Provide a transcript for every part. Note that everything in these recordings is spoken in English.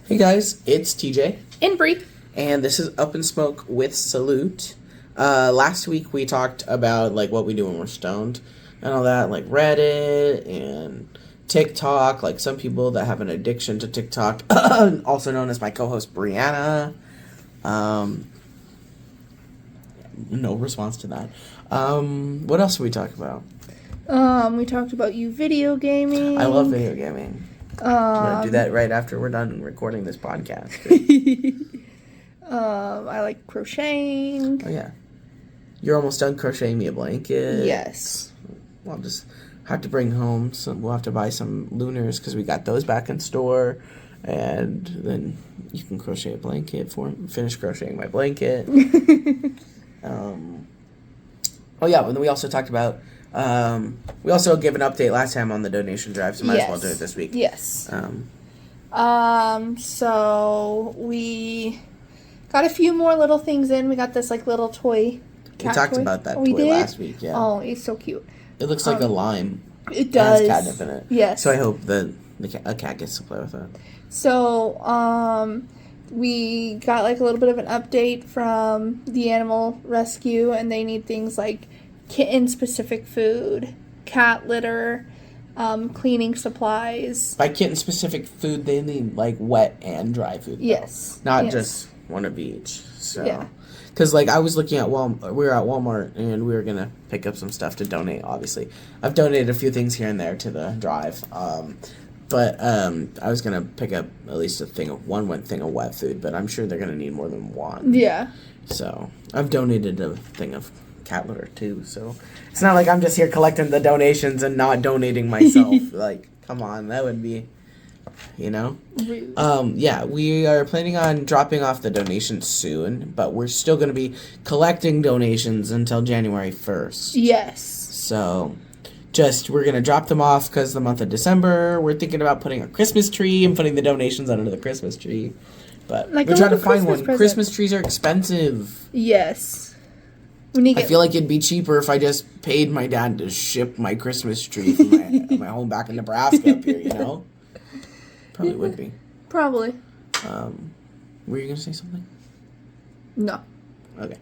Hey guys, it's TJ. And Bree. And this is Up in Smoke with Salute. Last week we talked about like what we do when we're stoned and all that, like Reddit and TikTok, like some people that have an addiction to TikTok, also known as my co-host Brianna. No response to that. What else did we talk about? We talked about you video gaming. I love video gaming. I'm going to do that right after we're done recording this podcast. I like crocheting. Oh, yeah. You're almost done crocheting me a blanket. Yes. I'll just have to bring home some. We'll have to buy some lunars because we got those back in store. And then you can crochet a blanket for me. Finish crocheting my blanket. Oh, yeah. And then we also talked about... we also gave an update last time on the donation drive, so might as well do it this week. Yes. So we got a few more little things in. We got this like little toy. We talked about that toy last week, yeah. Oh, it's so cute. It looks like a lime. It does. It has catnip in it. Yes. So I hope that a cat gets to play with it. So, we got like a little bit of an update from the animal rescue, and they need things like kitten-specific food, cat litter, cleaning supplies. By kitten-specific food, they need like wet and dry food. Though. Yes. Not just one of each. So. Yeah. Because like I was looking at Walmart, we were at Walmart and we were gonna pick up some stuff to donate. Obviously, I've donated a few things here and there to the drive. But I was gonna pick up at least one thing of wet food, but I'm sure they're gonna need more than one. Yeah. So I've donated a thing of cat litter too. So it's not like I'm just here collecting the donations and not donating myself. Like, come on, that would be, Rude. Yeah, we are planning on dropping off the donations soon, but we're still gonna be collecting donations until January 1st. Yes. So. We're going to drop them off because the month of December, we're thinking about putting a Christmas tree and putting the donations under the Christmas tree. But like we're trying to find Christmas one. present. Christmas trees are expensive. Yes. I feel like it'd be cheaper if I just paid my dad to ship my Christmas tree from my home back in Nebraska up here, Probably would be. Probably. Were you going to say something? No. Okay.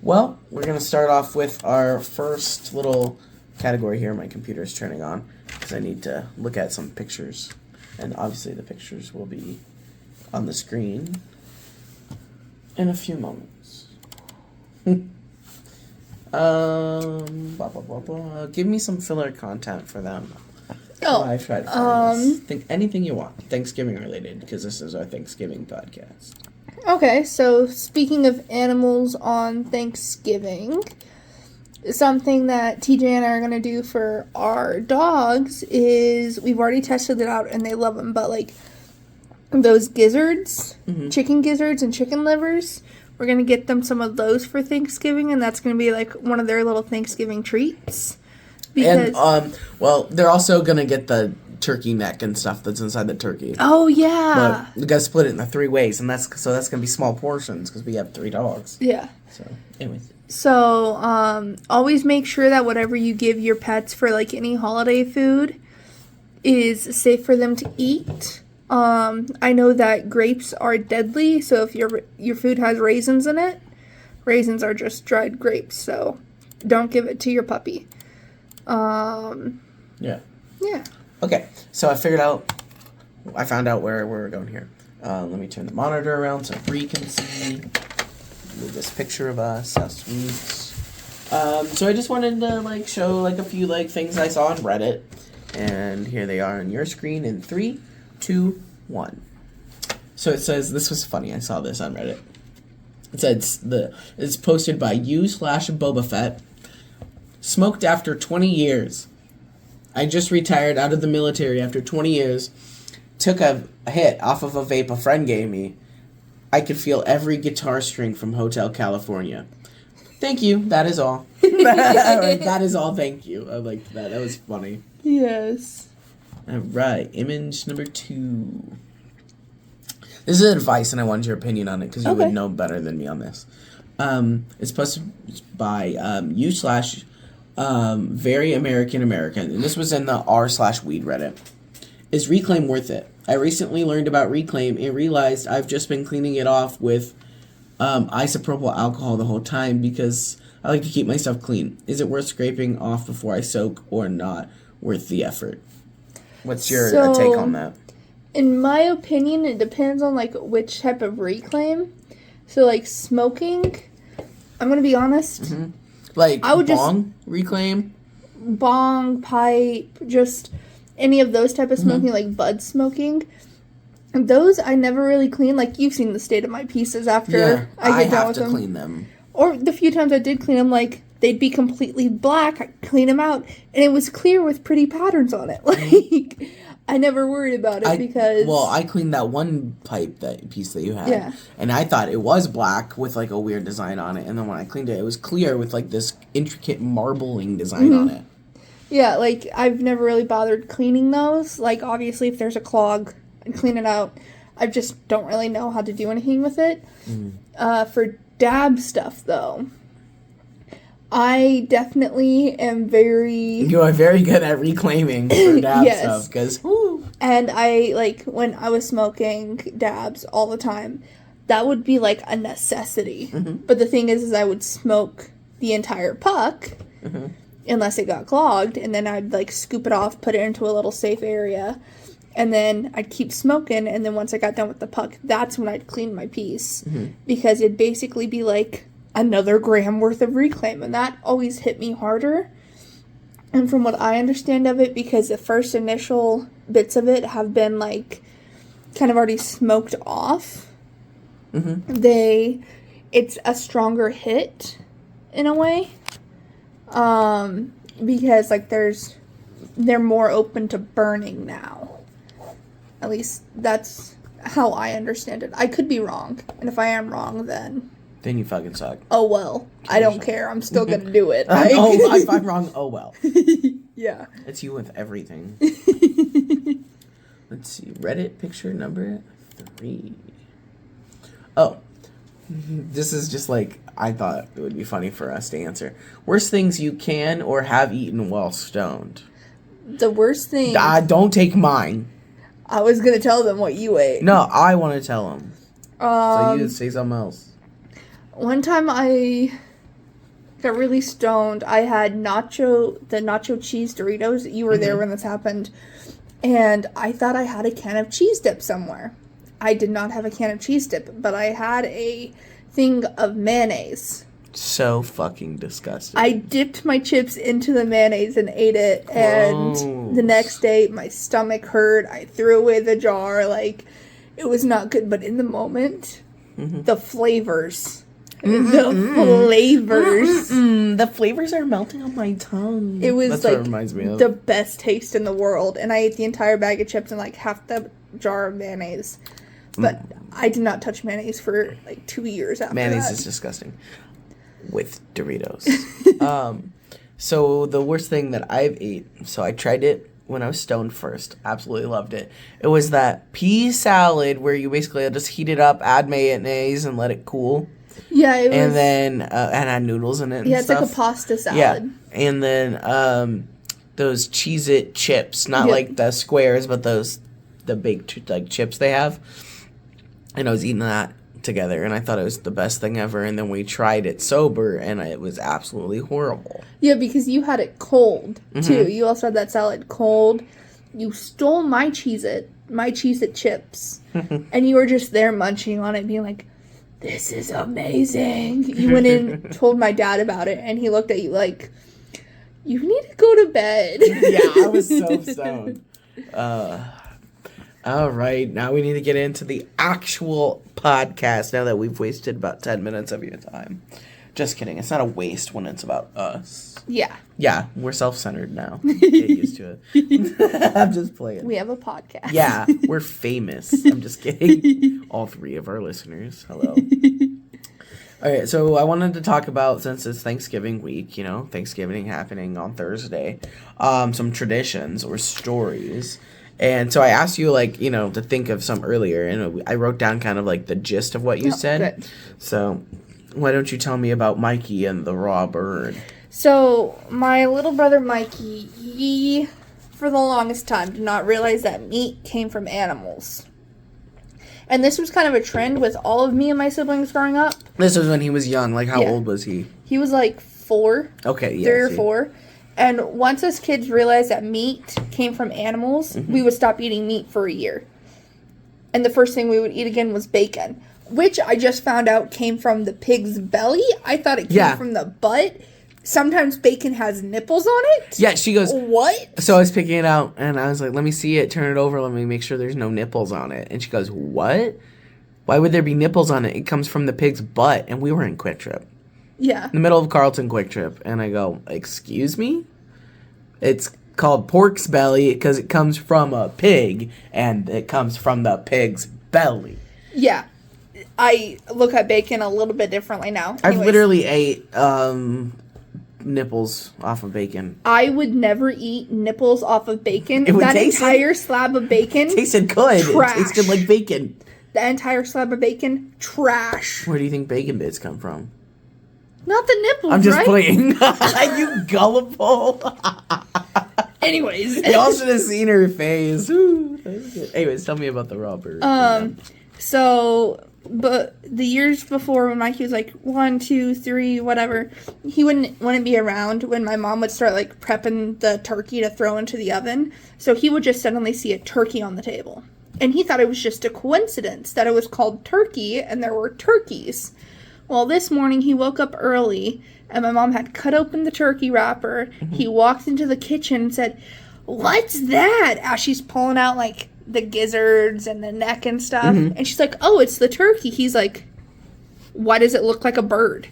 Well, we're going to start off with our first little... category here. My computer is turning on because I need to look at some pictures, and obviously the pictures will be on the screen in a few moments. Blah, blah, blah, blah. Give me some filler content for them. I try to find this. Think anything you want, Thanksgiving related, because this is our Thanksgiving podcast. Okay, so speaking of animals on Thanksgiving, something that TJ and I are going to do for our dogs is, we've already tested it out and they love them, but like those gizzards, chicken gizzards and chicken livers, we're going to get them some of those for Thanksgiving, and that's going to be like one of their little Thanksgiving treats. Because, and, they're also going to get the turkey neck and stuff that's inside the turkey. Oh, yeah. But you got to split it into 3 ways, and that's going to be small portions because we have 3 dogs. Yeah. So, anyways. So, always make sure that whatever you give your pets for, like, any holiday food is safe for them to eat. I know that grapes are deadly, so if your food has raisins in it, raisins are just dried grapes, so don't give it to your puppy. Yeah. Yeah. Okay, so I found out where we're going here. Let me turn the monitor around so Bree can see. With this picture of us, how sweet. So I just wanted to show a few things I saw on Reddit, and here they are on your screen in 3, 2, 1. So it says, this was funny. I saw this on Reddit. It says it's posted by u/Boba Fett. Smoked after 20 years. I just retired out of the military after 20 years. Took a hit off of a vape a friend gave me. I could feel every guitar string from Hotel California. Thank you. That is all. That is all. Thank you. I liked that. That was funny. Yes. All right. Image number 2. This is advice, and I wanted your opinion on it because you would know better than me on this. It's posted by u/Very American American, and this was in the r/weed Reddit. Is Reclaim worth it? I recently learned about Reclaim and realized I've just been cleaning it off with isopropyl alcohol the whole time because I like to keep my stuff clean. Is it worth scraping off before I soak or not worth the effort? What's your take on that? In my opinion, it depends on, like, which type of Reclaim. So, like, smoking, I'm going to be honest. Mm-hmm. Like, I would bong Reclaim? Bong, pipe, just any of those type of smoking, like bud smoking. Those I never really clean. Like, you've seen the state of my pieces after I get done with them. I have to clean them. Or the few times I did clean them, like, they'd be completely black. I'd clean them out, and it was clear with pretty patterns on it. Like, I never worried about it because... Well, I cleaned that one pipe, that piece that you had, and I thought it was black with, like, a weird design on it, and then when I cleaned it, it was clear with, like, this intricate marbling design on it. Yeah, like, I've never really bothered cleaning those. Like, obviously, if there's a clog, I'd clean it out. I just don't really know how to do anything with it. For dab stuff, though, I definitely am very... You are very good at reclaiming for dab stuff, because... And I, like, when I was smoking dabs all the time, that would be, like, a necessity. But the thing is I would smoke the entire puck, unless it got clogged, and then I'd, like, scoop it off, put it into a little safe area, and then I'd keep smoking, and then once I got done with the puck, that's when I'd clean my piece. Because it'd basically be, like, another gram worth of Reclaim, and that always hit me harder. And from what I understand of it, because the first initial bits of it have been, like, kind of already smoked off, it's a stronger hit, in a way. Because, like, they're more open to burning now. At least that's how I understand it. I could be wrong, and if I am wrong, then you fucking suck. Oh well, I don't care. I'm still gonna do it. If I'm wrong, oh well. Yeah. It's you with everything. Let's see. Reddit picture number 3. Oh. This is just like, I thought it would be funny for us to answer. Worst things you can or have eaten while stoned. The worst thing... Don't take mine. I was going to tell them what you ate. No, I want to tell them. So you say something else. One time I got really stoned. I had the nacho cheese Doritos. You were there when this happened. And I thought I had a can of cheese dip somewhere. I did not have a can of cheese dip, but I had a thing of mayonnaise. So fucking disgusting. I dipped my chips into the mayonnaise and ate it. Gross. And the next day, my stomach hurt. I threw away the jar. Like, it was not good. But in the moment, the flavors. The flavors are melting on my tongue. It was That's what it reminds me of. The best taste in the world. And I ate the entire bag of chips and like half the jar of mayonnaise. But I did not touch mayonnaise for like 2 years after Mayonnaise is disgusting. With Doritos. So the worst thing that I've ate, so I tried it when I was stoned first. Absolutely loved it. It was that pea salad where you basically just heat it up, add mayonnaise, and let it cool. Yeah, it was. And then, and add noodles in it and it's stuff. like a pasta salad. Yeah. And then, those Cheez-It chips. Not like the squares, but the big, like, chips they have. And I was eating that together, and I thought it was the best thing ever. And then we tried it sober, and it was absolutely horrible. Yeah, because you had it cold, too. You also had that salad cold. You stole my Cheez-It chips, and you were just there munching on it, being like, this is amazing. You went in, told my dad about it, and he looked at you like, you need to go to bed. Yeah, I was so stoned. All right, now we need to get into the actual podcast now that we've wasted about 10 minutes of your time. Just kidding. It's not a waste when it's about us. Yeah. Yeah, we're self-centered now. Get used to it. I'm just playing. We have a podcast. Yeah, we're famous. I'm just kidding. All 3 of our listeners. Hello. All right, so I wanted to talk about, since it's Thanksgiving week, Thanksgiving happening on Thursday, some traditions or stories. And so I asked you, to think of some earlier, and I wrote down kind of, the gist of what you said. Good. So why don't you tell me about Mikey and the raw bird? So my little brother Mikey, he for the longest time, did not realize that meat came from animals. And this was kind of a trend with all of me and my siblings growing up. This was when he was young. Like, how Yeah. old was he? He was like 4. Okay, yeah. 3 or 4. And once us kids realized that meat came from animals, we would stop eating meat for a year. And the first thing we would eat again was bacon, which I just found out came from the pig's belly. I thought it came from the butt. Sometimes bacon has nipples on it. Yeah, she goes, what? So I was picking it out, and I was like, let me see it, turn it over, let me make sure there's no nipples on it. And she goes, what? Why would there be nipples on it? It comes from the pig's butt. And we were in Quick Trip. Yeah. In the middle of Carlton Quick Trip. And I go, excuse me? It's called pork's belly because it comes from a pig, and it comes from the pig's belly. Yeah. I look at bacon a little bit differently now. I've literally ate nipples off of bacon. I would never eat nipples off of bacon. It would that taste entire slab of bacon. It tasted good. Trash. It tasted like bacon. The entire slab of bacon, trash. Where do you think bacon bits come from? Not the nipples, I'm just right? playing. You gullible. Anyways. Y'all should have seen her face. Ooh, that was good. Anyways, tell me about the robber. So, but the years before when Mikey was like 1, 2, 3, whatever, he wouldn't be around when my mom would start like prepping the turkey to throw into the oven. So he would just suddenly see a turkey on the table. And he thought it was just a coincidence that it was called turkey and there were turkeys. Well, this morning he woke up early and my mom had cut open the turkey wrapper. Mm-hmm. He walked into the kitchen and said, "What's that?" As she's pulling out like the gizzards and the neck and stuff. Mm-hmm. And she's like, "Oh, it's the turkey." He's like, "Why does it look like a bird?"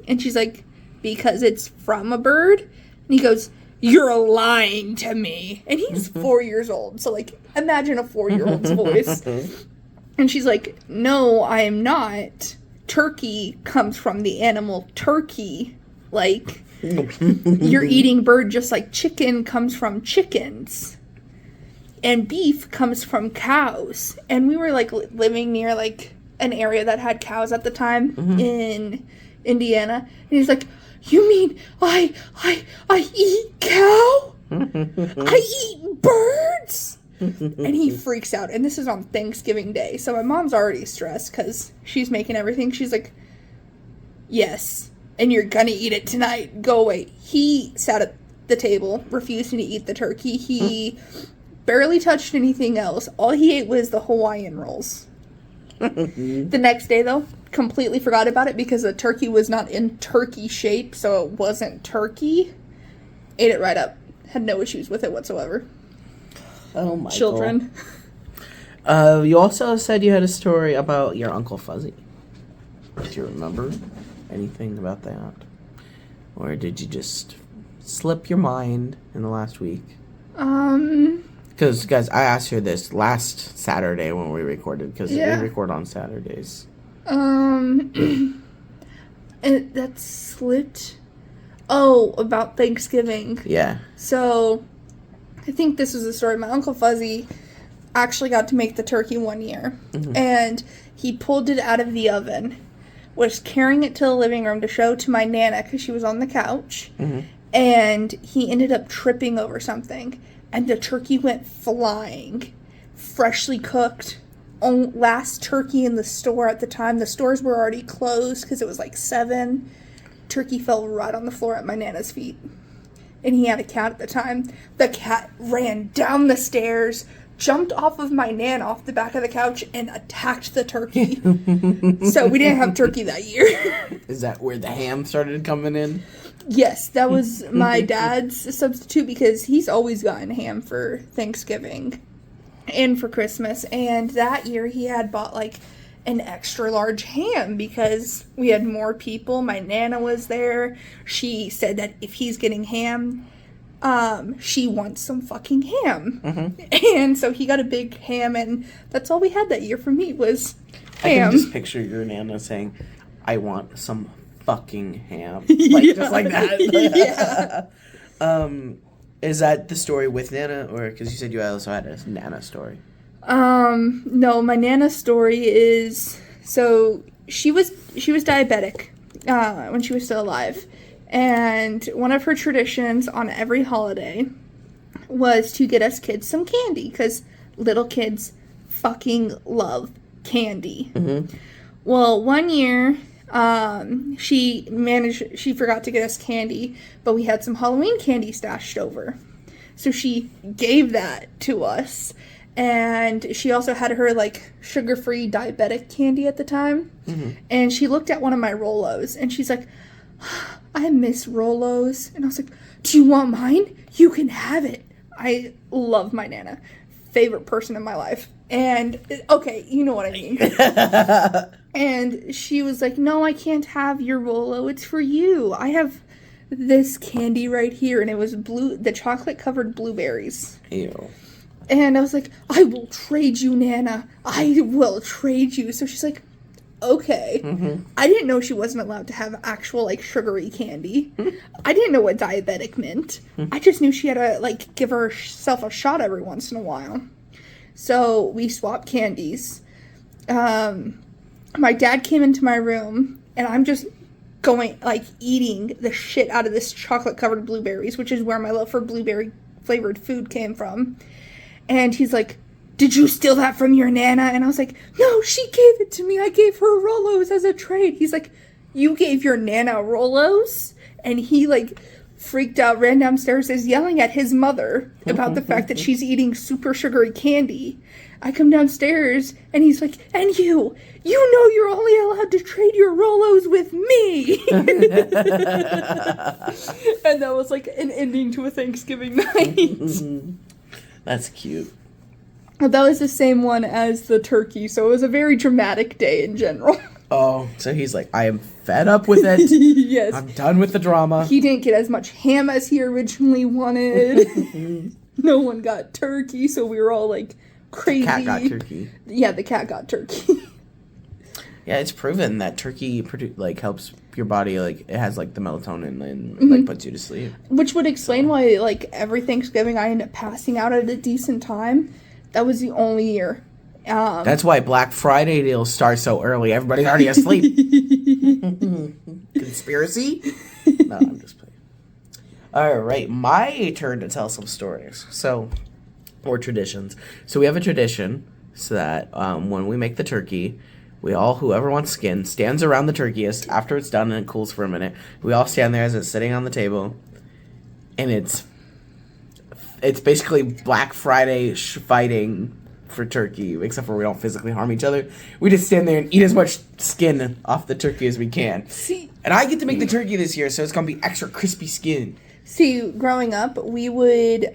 And she's like, "Because it's from a bird." And he goes, "You're lying to me." And he's 4 years old. So like, imagine a 4-year-old's voice. And she's like, "No, I am not. Turkey comes from the animal turkey. Like, you're eating bird just like chicken comes from chickens. And beef comes from cows." And we were like living near like an area that had cows at the time in Indiana. And he's like, "You mean I eat cow? I eat birds?" And he freaks out. And this is on Thanksgiving Day. So my mom's already stressed because she's making everything. She's like, "Yes, and you're gonna eat it tonight. Go away." He sat at the table, refusing to eat the turkey. He barely touched anything else. All he ate was the Hawaiian rolls. The next day, though, completely forgot about it because the turkey was not in turkey shape, so it wasn't turkey. Ate it right up. Had no issues with it whatsoever. Oh my Children. You also said you had a story about your Uncle Fuzzy. Do you remember anything about that? Or did you just slip your mind in the last week? Because, guys, I asked her this last Saturday when we recorded, because we record on Saturdays. And that slipped. Oh, about Thanksgiving. Yeah. So, I think this was the story. My Uncle Fuzzy actually got to make the turkey one year. And he pulled it out of the oven, was carrying it to the living room to show to my Nana because she was on the couch. And he ended up tripping over something. And the turkey went flying. Freshly cooked. Last turkey in the store at the time. The stores were already closed because it was like 7. Turkey fell right on the floor at my Nana's feet. And he had a cat at the time. The cat ran down the stairs, jumped off of my Nana off the back of the couch, and attacked the turkey. So we didn't have turkey that year. Is that where the ham started coming in? Yes, that was my dad's substitute because he's always gotten ham for Thanksgiving and for Christmas. And that year he had bought like an extra large ham because we had more people. My Nana was there. She said that if he's getting ham, she wants some fucking ham. And so he got a big ham, and that's all we had that year for me was ham. I can just picture your Nana saying, "I want some fucking ham." Like, just like that. Is that the story with Nana, or because you said you also had a Nana story? No, my Nana's story is, so she was diabetic, when she was still alive. And one of her traditions on every holiday was to get us kids some candy, because little kids fucking love candy. Mm-hmm. Well, one year, she forgot to get us candy, but we had some Halloween candy stashed over. So she gave that to us. And she also had her, like, sugar-free diabetic candy at the time. Mm-hmm. And she looked at one of my Rolos, and she's like, I miss Rolos. And I was like, do you want mine? You can have it. I love my Nana. Favorite person in my life. And, okay, you know what I mean. And she was like, no, I can't have your Rolo. It's for you. I have this candy right here. And it was the chocolate-covered blueberries. Ew. And I was like, I will trade you, Nana. I will trade you. So she's like, okay. Mm-hmm. I didn't know she wasn't allowed to have actual, like, sugary candy. I didn't know what diabetic meant. I just knew she had to, like, give herself a shot every once in a while. So we swapped candies. My dad came into my room, and I'm just going, like, eating the shit out of this chocolate-covered blueberries, which is where my love for blueberry-flavored food came from. And he's like, did you steal that from your Nana? And I was like, no, she gave it to me. I gave her Rolos as a trade. He's like, you gave your Nana Rolos? And he, like, freaked out, ran downstairs, is yelling at his mother about the fact that she's eating super sugary candy. I come downstairs, and he's like, and you know you're only allowed to trade your Rolos with me. And that was, like, an ending to a Thanksgiving night. That's cute. That was the same one as the turkey, so it was a very dramatic day in general. Oh, so he's like, I am fed up with it. Yes. I'm done with the drama. He didn't get as much ham as he originally wanted. No one got turkey, so we were all, like, crazy. The cat got turkey. Yeah, the cat got turkey. Yeah, it's proven that turkey helps your body, like, it has, like, the melatonin and like puts you to sleep. Which would explain why, like, every Thanksgiving I end up passing out at a decent time. That was the only year. That's why Black Friday deals start so early. Everybody's already asleep. Conspiracy? No, I'm just playing. All right, my turn to tell some stories. Or traditions. So we have a tradition so that when we make the turkey, whoever wants skin, stands around the turkey after it's done and it cools for a minute. We all stand there as it's sitting on the table, and it's basically Black Friday fighting for turkey, except for we don't physically harm each other. We just stand there and eat as much skin off the turkey as we can. See, and I get to make the turkey this year, so it's gonna be extra crispy skin. See, growing up, we would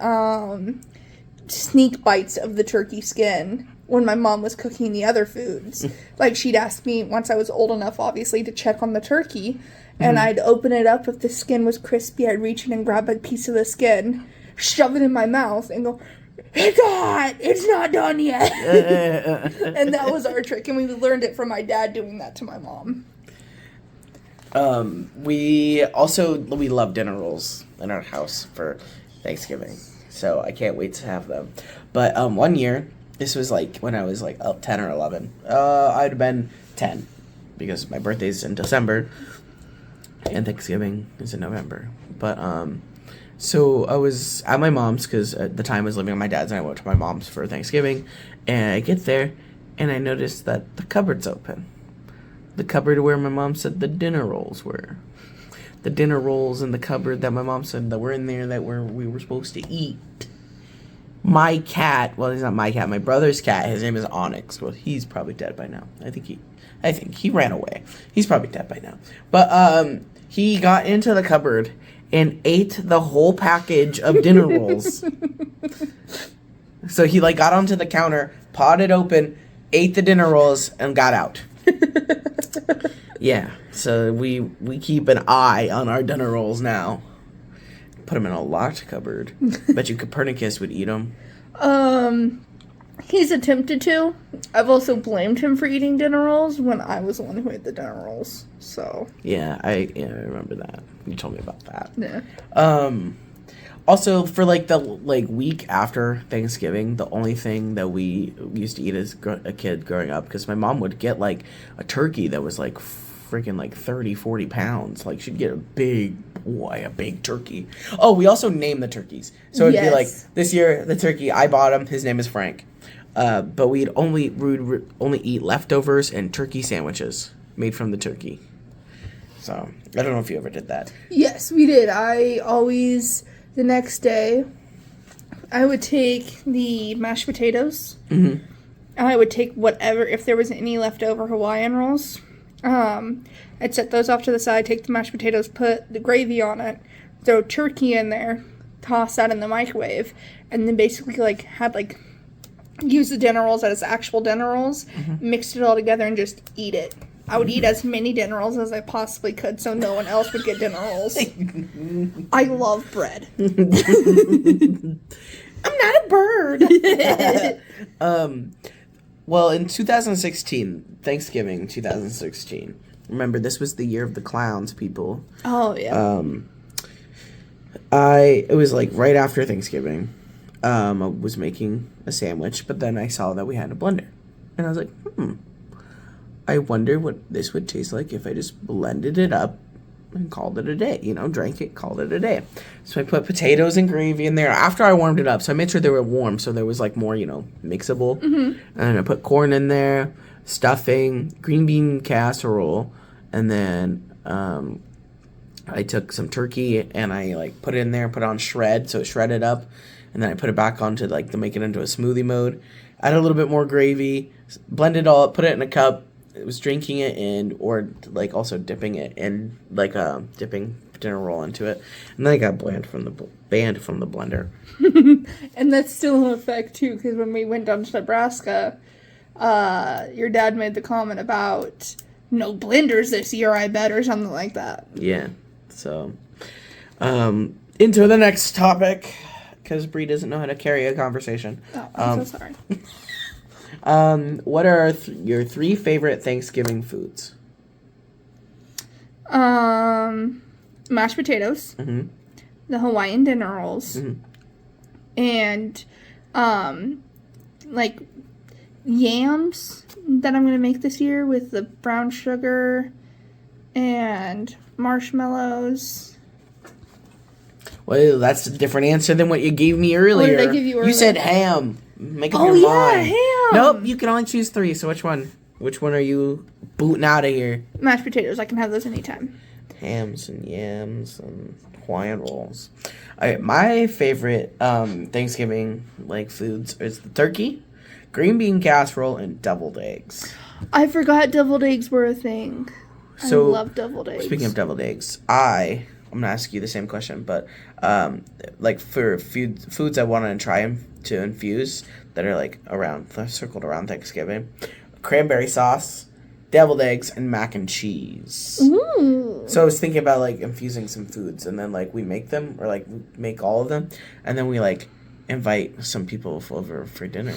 sneak bites of the turkey skin when my mom was cooking the other foods. Like, she'd ask me, once I was old enough, obviously, to check on the turkey, and I'd open it up. If the skin was crispy, I'd reach in and grab a piece of the skin, shove it in my mouth, and go, it's hot! It's not done yet! And that was our trick, and we learned it from my dad doing that to my mom. We love dinner rolls in our house for Thanksgiving, so I can't wait to have them. But one year, this was like when I was like 10 or 11. I'd have been 10 because my birthday's in December and Thanksgiving is in November. But so I was at my mom's because at the time I was living with my dad's, and I went to my mom's for Thanksgiving. And I get there and I noticed that the cupboard's open. The cupboard where my mom said the dinner rolls were. The dinner rolls in the cupboard that my mom said that were in there that we were supposed to eat. My cat, well, he's not my cat, my brother's cat, his name is Onyx. Well, he's probably dead by now. I think he ran away. He's probably dead by now. But he got into the cupboard and ate the whole package of dinner rolls. So he like got onto the counter, pawed it open, ate the dinner rolls, and got out. Yeah, so we keep an eye on our dinner rolls now. Put them in a locked cupboard. Bet you Copernicus would eat them. He's attempted to. I've also blamed him for eating dinner rolls when I was the one who ate the dinner rolls. So yeah, I remember that. You told me about that. Yeah. Also, for like the week after Thanksgiving, the only thing that we used to eat as a kid growing up, because my mom would get like a turkey that was like freaking like 30, 40 pounds. Like she'd get a big why a big turkey? Oh, we also name the turkeys. So it'd be like, this year, the turkey, I bought him. His name is Frank. But we'd only eat leftovers and turkey sandwiches made from the turkey. So, I don't know if you ever did that. Yes, we did. I always, the next day, I would take the mashed potatoes. Mm-hmm. I would take whatever, if there was any leftover Hawaiian rolls. I'd set those off to the side, take the mashed potatoes, put the gravy on it, throw turkey in there, toss that in the microwave, and then basically, use the dinner rolls as actual dinner rolls, mix it all together, and just eat it. I would eat as many dinner rolls as I possibly could so no one else would get dinner rolls. I love bread. I'm not a bird. Well, in 2016, Thanksgiving 2016, remember this was the year of the clowns, people. Oh, yeah. It was like right after Thanksgiving. I was making a sandwich, but then I saw that we had a blender. And I was like, I wonder what this would taste like if I just blended it up and called it a day. Drank it, called it a day. So I put potatoes and gravy in there after I warmed it up. So I made sure they were warm so there was more, mixable. Mm-hmm. And I put corn in there, stuffing, green bean casserole, and then I took some turkey and I put it in there, put it on shred, so it shredded up. And then I put it back onto to make it into a smoothie mode. Add a little bit more gravy, blend it all up, put it in a cup. It was drinking it in, or also dipping it in, dipping dinner roll into it. And then I got banned from the blender. And that's still in effect too, because when we went down to Nebraska, your dad made the comment about no blenders this year, I bet, or something like that. Yeah. So, into the next topic, because Bree doesn't know how to carry a conversation. Oh, I'm so sorry. What are your 3 favorite Thanksgiving foods? Mashed potatoes, the Hawaiian dinner rolls, and yams that I'm gonna make this year with the brown sugar and marshmallows. Well, that's a different answer than what you gave me earlier. What did I give you earlier? You said ham. Make up your mind. Ham. Nope, you can only choose 3. So which one? Which one are you booting out of here? Mashed potatoes. I can have those anytime. Hams and yams and Hawaiian rolls. All right, my favorite Thanksgiving foods is the turkey, green bean casserole, and deviled eggs. I forgot deviled eggs were a thing. So, I love deviled eggs. Speaking of deviled eggs, I'm gonna ask you the same question, but for foods I want to try to infuse that are circled around Thanksgiving, cranberry sauce, deviled eggs, and mac and cheese. Ooh. So I was thinking about infusing some foods, and then we make them, or we make all of them, and then we invite some people over for dinner,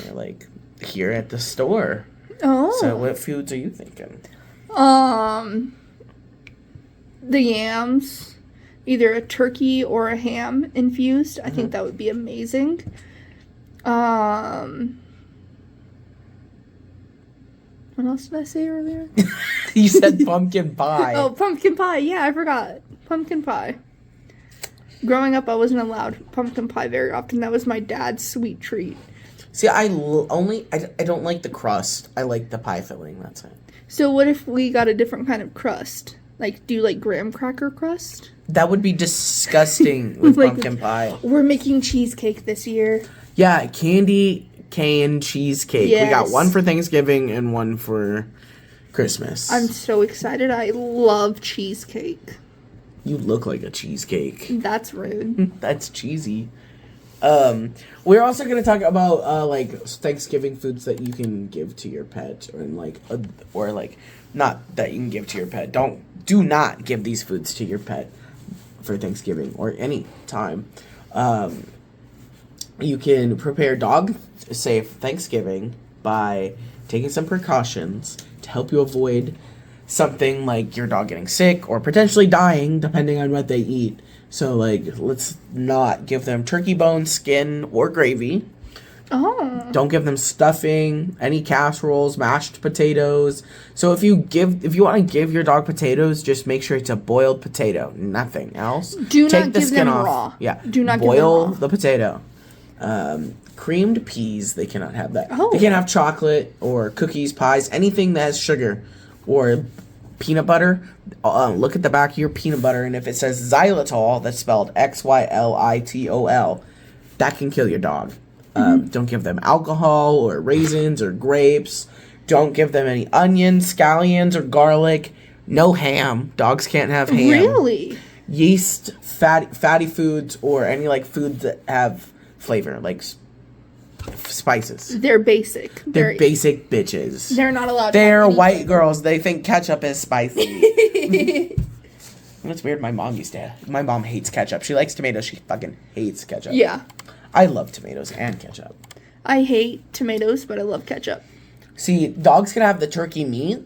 here at the store. Oh. So what foods are you thinking? The yams. Either a turkey or a ham infused. I think that would be amazing. What else did I say earlier? You said pumpkin pie. Oh, pumpkin pie. Yeah, I forgot. Pumpkin pie. Growing up, I wasn't allowed pumpkin pie very often. That was my dad's sweet treat. See, I don't like the crust. I like the pie filling. That's it. So what if we got a different kind of crust? Do you like graham cracker crust? That would be disgusting with pumpkin pie. We're making cheesecake this year. Yeah, candy cane cheesecake. Yes. We got one for Thanksgiving and one for Christmas. I'm so excited. I love cheesecake. You look like a cheesecake. That's rude. That's cheesy. We're also going to talk about Thanksgiving foods that you can give to your pet, or not that you can give to your pet. Do not give these foods to your pet for Thanksgiving or any time. You can prepare dog-safe Thanksgiving by taking some precautions to help you avoid something like your dog getting sick or potentially dying, depending on what they eat. So, let's not give them turkey bone, skin, or gravy. Oh. Don't give them stuffing, any casseroles, mashed potatoes. So if you want to give your dog potatoes, just make sure it's a boiled potato, nothing else. Do not give them raw. Yeah. Do not boil give them raw. the potato. Creamed peas, they cannot have that. Oh. They can't have chocolate or cookies, pies, anything that has sugar or peanut butter. Look at the back of your peanut butter, and if it says xylitol, that's spelled Xylitol, that can kill your dog. Don't give them alcohol or raisins or grapes. Don't give them any onions, scallions, or garlic. No ham. Dogs can't have ham. Really? Yeast, fatty foods, or any like foods that have flavor, like spices. They're basic. They're basic bitches. They're not allowed to They're have white anything. girls. They think ketchup is spicy. That's weird. My mom hates ketchup. She likes tomatoes. She fucking hates ketchup. Yeah. I love tomatoes and ketchup. I hate tomatoes, but I love ketchup. See, dogs can have the turkey meat,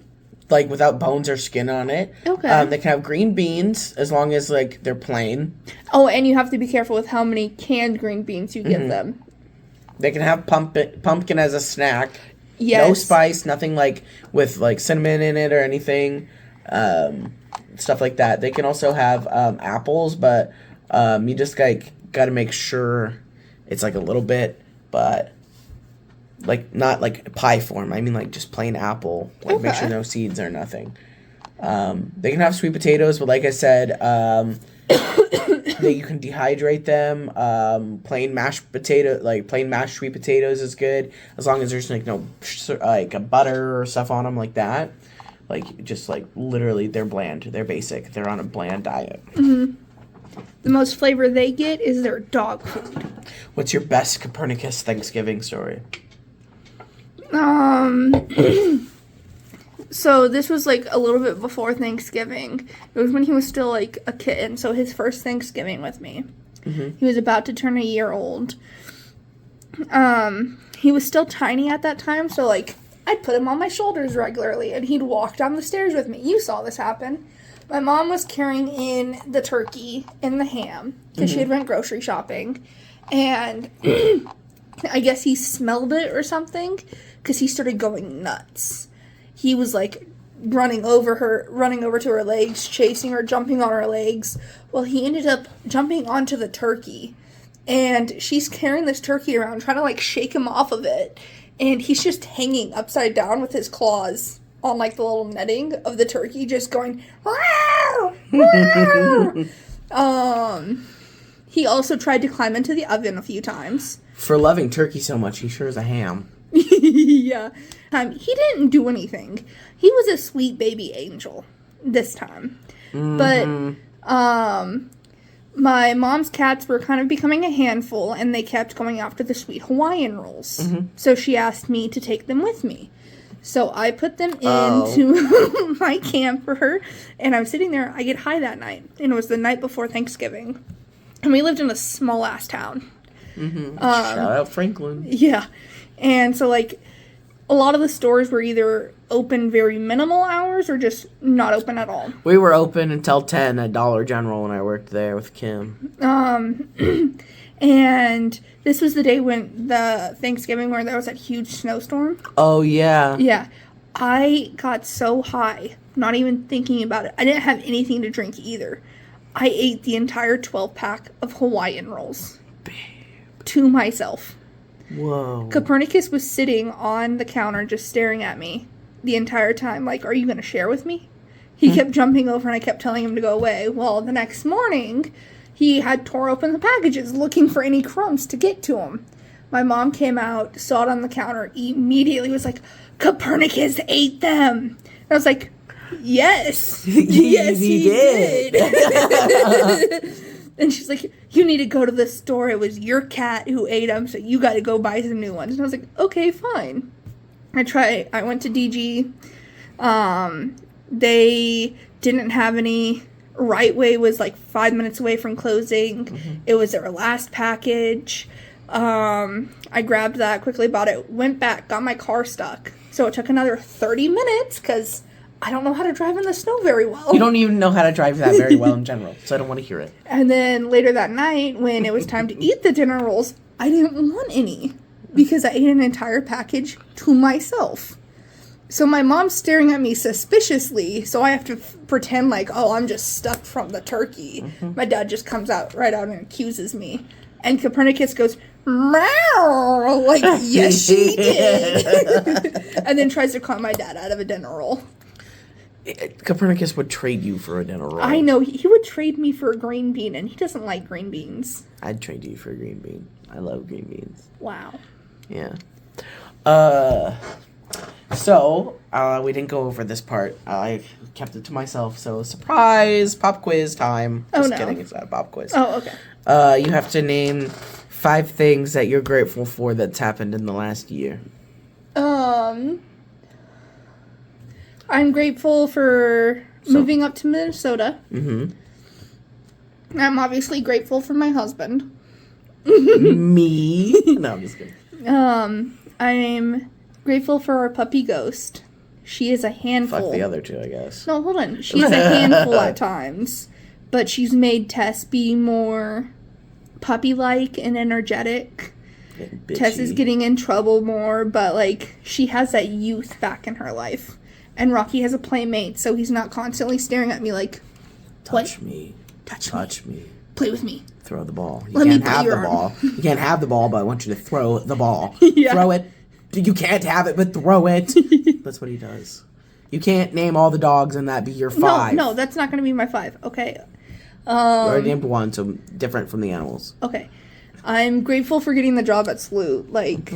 like without bones or skin on it. Okay. They can have green beans as long as like they're plain. Oh, and you have to be careful with how many canned green beans you give them. They can have pumpkin as a snack. Yes. No spice, nothing like with like cinnamon in it or anything. Stuff like that. They can also have apples, but you just like got to make sure it's like a little bit, but like not like pie form. I mean like just plain apple. Like make sure no seeds or nothing. They can have sweet potatoes, but like I said, that you can dehydrate them. Plain mashed sweet potatoes is good as long as there's like no like a butter or stuff on them like that. Like just like literally they're bland, they're basic, they're on a bland diet. Mm-hmm. The most flavor they get is their dog food. What's your best Copernicus Thanksgiving story? So this was like a little bit before Thanksgiving. It was when he was still like a kitten, so his first Thanksgiving with me. Mm-hmm. He was about to turn a year old. He was still tiny at that time, so like I'd put him on my shoulders regularly and he'd walk down the stairs with me. You saw this happen. My mom was carrying in the turkey and the ham because she had went grocery shopping, and I guess he smelled it or something because he started going nuts. He was like running over to her legs, chasing her, jumping on her legs. Well, he ended up jumping onto the turkey, and she's carrying this turkey around trying to like shake him off of it, and he's just hanging upside down with his claws on like the little netting of the turkey, just going wow, wow. He also tried to climb into the oven a few times. For loving turkey so much, he sure is a ham. Yeah. He didn't do anything. He was a sweet baby angel this time. Mm-hmm. But my mom's cats were kind of becoming a handful, and they kept going after the sweet Hawaiian rolls. Mm-hmm. So she asked me to take them with me. So I put them into my camper, and I'm sitting there. I get high that night, and it was the night before Thanksgiving. And we lived in a small-ass town. Mm-hmm. Shout out Franklin. Yeah. And so, like, a lot of the stores were either open very minimal hours or just not open at all. We were open until 10 at Dollar General when I worked there with Kim. And this was the day when the Thanksgiving where there was that huge snowstorm. Oh, yeah. Yeah. I got so high, not even thinking about it. I didn't have anything to drink either. I ate the entire 12-pack of Hawaiian rolls. Babe. To myself. Whoa. Copernicus was sitting on the counter just staring at me the entire time, like, are you going to share with me? He kept jumping over, and I kept telling him to go away. Well, the next morning, he had tore open the packages looking for any crumbs to get to him. My mom came out, saw it on the counter, immediately was like, Copernicus ate them. And I was like, yes. Yes, he did. And she's like, you need to go to the store. It was your cat who ate them, so you got to go buy some new ones. And I was like, okay, fine. I went to DG. They didn't have any. Right Way was like 5 minutes away from closing. Mm-hmm. It was their last package. I grabbed that, quickly bought it, went back, got my car stuck. So it took another 30 minutes because I don't know how to drive in the snow very well. You don't even know how to drive that very well in general, so I don't want to hear it. And then later that night, when it was time to eat the dinner rolls, I didn't want any. because I ate an entire package to myself. So my mom's staring at me suspiciously, so I have to pretend like, oh, I'm just stuffed from the turkey. My dad just comes right out and accuses me. And Copernicus goes, meow, like, yes, she did. And then tries to con my dad out of a dinner roll. Copernicus would trade you for a dinner roll. I know. He would trade me for a green bean, and he doesn't like green beans. I'd trade you for a green bean. I love green beans. Wow. Yeah. So, we didn't go over this part. I kept it to myself, so surprise! Pop quiz time. Just kidding, it's not a pop quiz. Oh, okay. You have to name 5 things that you're grateful for that's happened in the last year. I'm grateful for moving up to Minnesota. I'm obviously grateful for my husband. Me? No, I'm just kidding. I'm grateful for our puppy Ghost. She is a handful. Fuck the other 2, I guess. No, hold on. She's a handful at times, but she's made Tess be more puppy-like and energetic. Tess is getting in trouble more, but, like, she has that youth back in her life. And Rocky has a playmate, so he's not constantly staring at me like, Touch me. Touch me. Play with me. Throw the ball. You can't have the ball. You can't have the ball, but I want you to throw the ball. Yeah. Throw it. You can't have it, but throw it. That's what he does. You can't name all the dogs and that be your 5. No, that's not going to be my 5. Okay. You already named 1, so different from the animals. Okay. I'm grateful for getting the job at Salute. Like,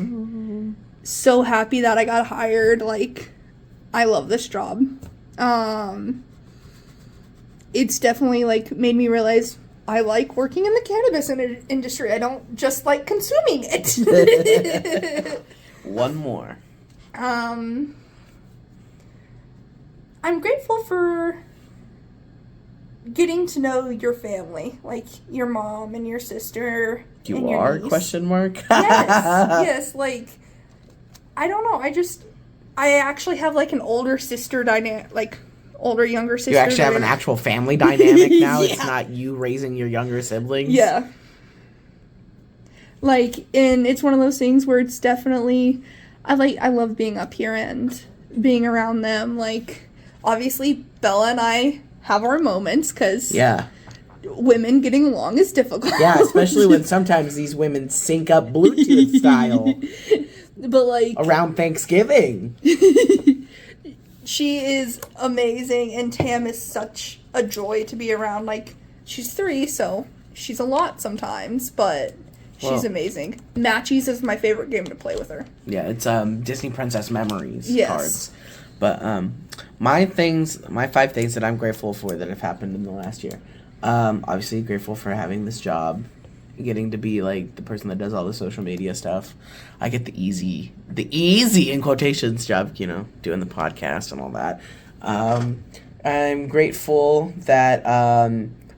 so happy that I got hired. Like, I love this job. It's definitely, like, made me realize I like working in the cannabis industry. I don't just like consuming it. 1 more. I'm grateful for getting to know your family, like your mom and your sister. You and your are? niece. Question mark. Yes. Like, I don't know. I actually have like an older sister dynamic, like older younger sister. You actually have an actual family dynamic now. Yeah. It's not you raising your younger siblings. Yeah. Like, and it's one of those things where it's definitely, I love being up here and being around them. Like, obviously, Bella and I have our moments, because women getting along is difficult. Yeah, especially when sometimes these women sync up Bluetooth style. But, like, around Thanksgiving. She is amazing, and Tam is such a joy to be around. Like, she's 3, so she's a lot sometimes, but she's amazing. Matchies is my favorite game to play with her. Yeah, it's Disney Princess Memories cards. But my 5 things that I'm grateful for that have happened in the last year. Obviously grateful for having this job, getting to be like the person that does all the social media stuff. I get the easy in quotations job, doing the podcast and all that. I'm grateful that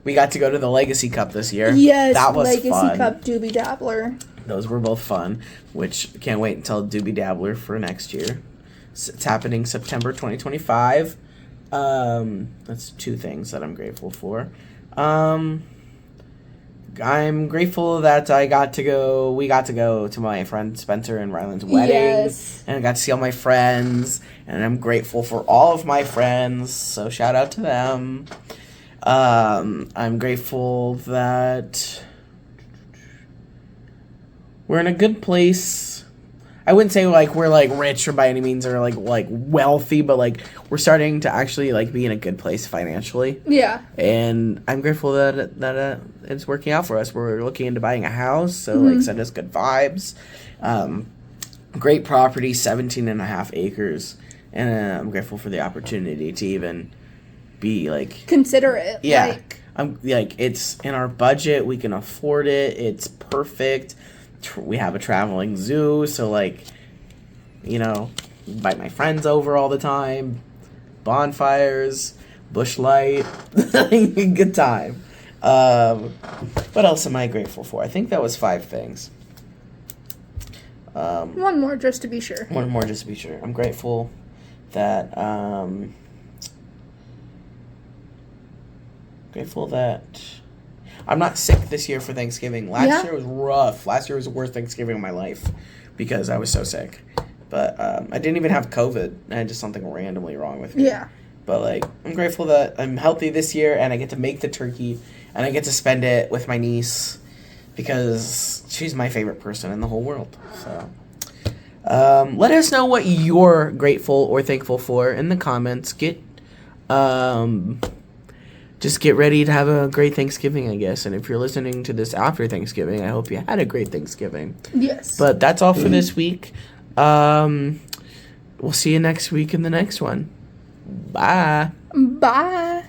we got to go to the Legacy Cup this year. Yes, that was Legacy fun. Cup Doobie Dabbler. Those were both fun, which can't wait until Doobie Dabbler for next year. It's happening September 2025. That's 2 things that I'm grateful for. I'm grateful that we got to go to my friend Spencer and Ryland's wedding. Yes. And I got to see all my friends, and I'm grateful for all of my friends, so shout out to them. I'm grateful that we're in a good place. I wouldn't say like we're like rich or by any means or like wealthy, but like we're starting to actually like be in a good place financially. Yeah. And I'm grateful that it's working out for us. We're looking into buying a house, so like send us good vibes. Great property, 17.5 acres, and I'm grateful for the opportunity to even be like consider it. Yeah. I'm like, it's in our budget. We can afford it. It's perfect. We have a traveling zoo, so like, invite my friends over all the time. Bonfires, bush light, good time. What else am I grateful for? I think that was 5 things. 1 more just to be sure. 1 more just to be sure. I'm grateful that I'm not sick this year for Thanksgiving. Last year was rough. Last year was the worst Thanksgiving of my life. because I was so sick. But I didn't even have COVID. I had just something randomly wrong with me. Yeah. But, like, I'm grateful that I'm healthy this year and I get to make the turkey and I get to spend it with my niece because she's my favorite person in the whole world. So, let us know what you're grateful or thankful for in the comments. Just get ready to have a great Thanksgiving, I guess. And if you're listening to this after Thanksgiving, I hope you had a great Thanksgiving. Yes. But that's all for this week. We'll see you next week in the next one. Bye. Bye.